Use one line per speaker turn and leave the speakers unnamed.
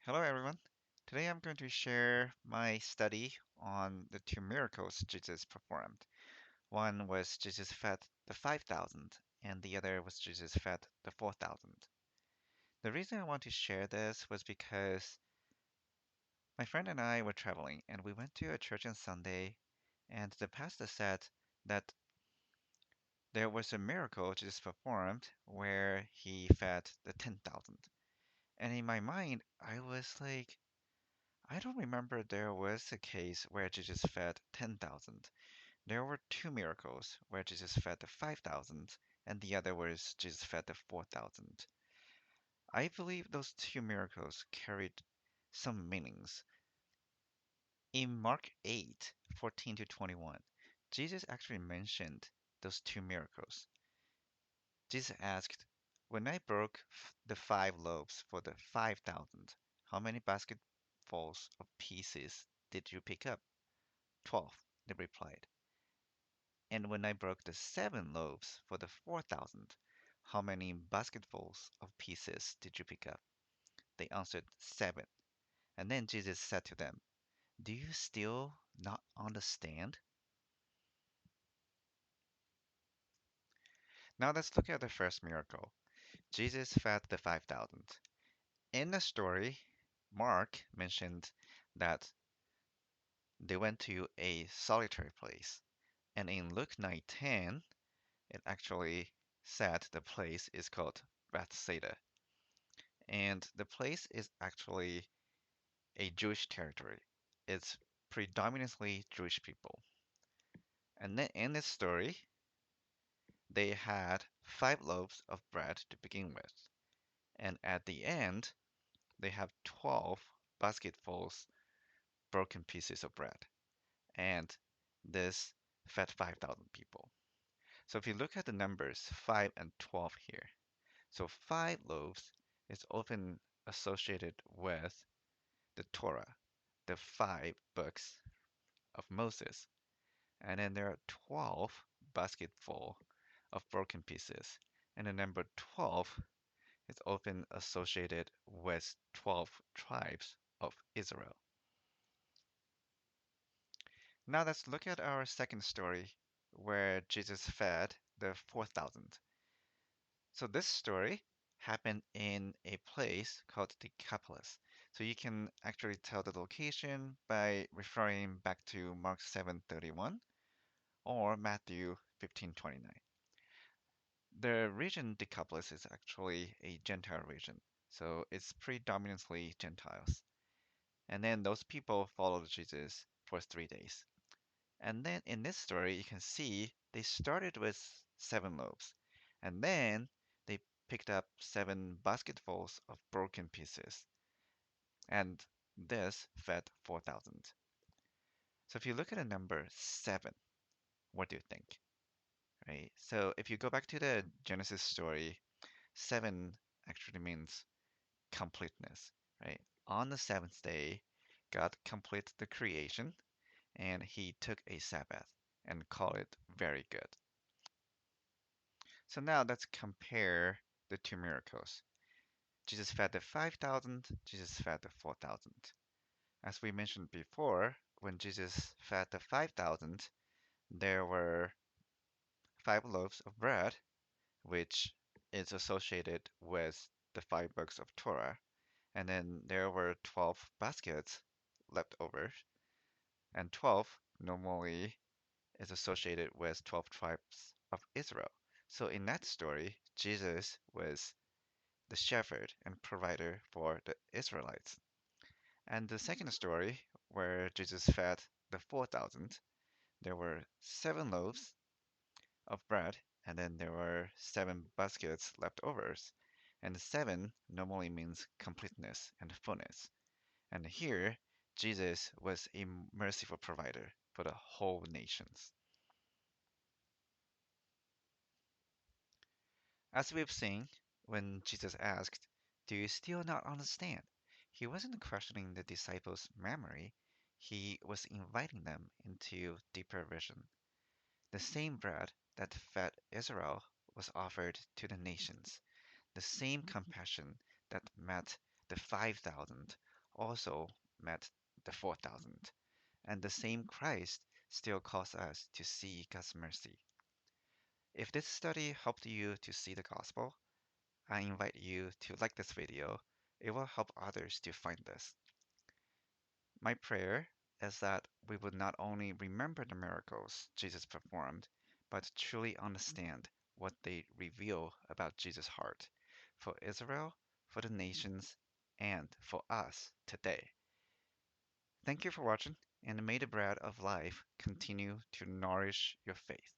Hello, everyone. Today I'm going to share my study on the two miracles Jesus performed. One was Jesus fed the 5,000, and the other was Jesus fed the 4,000. The reason I want to share this was because my friend and I were traveling, and we went to a church on Sunday, and the pastor said that there was a miracle Jesus performed where he fed the 10,000. And in my mind, I was like, I don't remember there was a case where Jesus fed 10,000. There were two miracles where Jesus fed the 5,000 and the other was Jesus fed the 4,000. I believe those two miracles carried some meanings. In Mark 8:14 to 21, Jesus actually mentioned those two miracles. Jesus asked, "When I broke the 5 loaves for the 5,000, how many basketfuls of pieces did you pick up?" 12, they replied. And when I broke the 7 loaves for the 4,000, how many basketfuls of pieces did you pick up? They answered, 7. And then Jesus said to them, Do you still not understand? Now let's look at the first miracle. Jesus fed the 5,000. In the story, Mark mentioned that they went to a solitary place. And in Luke 9:10, it actually said the place is called Bethsaida. And the place is actually a Jewish territory. It's predominantly Jewish people. And then in this story, they had 5 loaves of bread to begin with. And at the end, they have 12 basketfuls broken pieces of bread. And this fed 5,000 people. So if you look at the numbers 5 and 12 here, so 5 loaves is often associated with the Torah, the 5 books of Moses. And then there are 12 basketful of broken pieces. And the number 12 is often associated with 12 tribes of Israel. Now let's look at our second story where Jesus fed the 4,000. So this story happened in a place called Decapolis. So you can actually tell the location by referring back to Mark 7:31 or Matthew 15:29. The region Decapolis is actually a Gentile region, so it's predominantly Gentiles. And then those people followed Jesus for 3 days. And then in this story, you can see they started with 7 loaves, and then they picked up 7 basketfuls of broken pieces, and this fed 4,000. So if you look at the number 7, what do you think? Right? So if you go back to the Genesis story, 7 actually means completeness, right? On the seventh day, God completed the creation and he took a Sabbath and called it very good. So now let's compare the two miracles. Jesus fed the 5,000, Jesus fed the 4,000. As we mentioned before, when Jesus fed the 5,000, there were 5 loaves of bread, which is associated with the 5 books of Torah. And then there were 12 baskets left over, and 12 normally is associated with 12 tribes of Israel. So in that story, Jesus was the shepherd and provider for the Israelites. And the second story, where Jesus fed the 4,000, there were 7 loaves of bread, and then there were 7 baskets left overs. And the 7 normally means completeness and fullness. And here, Jesus was a merciful provider for the whole nations. As we've seen, when Jesus asked, Do you still not understand? He wasn't questioning the disciples' memory, he was inviting them into deeper vision. The same bread that fed Israel was offered to the nations. The same compassion that met the 5,000 also met the 4,000, and the same Christ still calls us to see God's mercy. If this study helped you to see the gospel, I invite you to like this video. It will help others to find this. My prayer is that we would not only remember the miracles Jesus performed, but truly understand what they reveal about Jesus' heart for Israel, for the nations, and for us today. Thank you for watching, and may the bread of life continue to nourish your faith.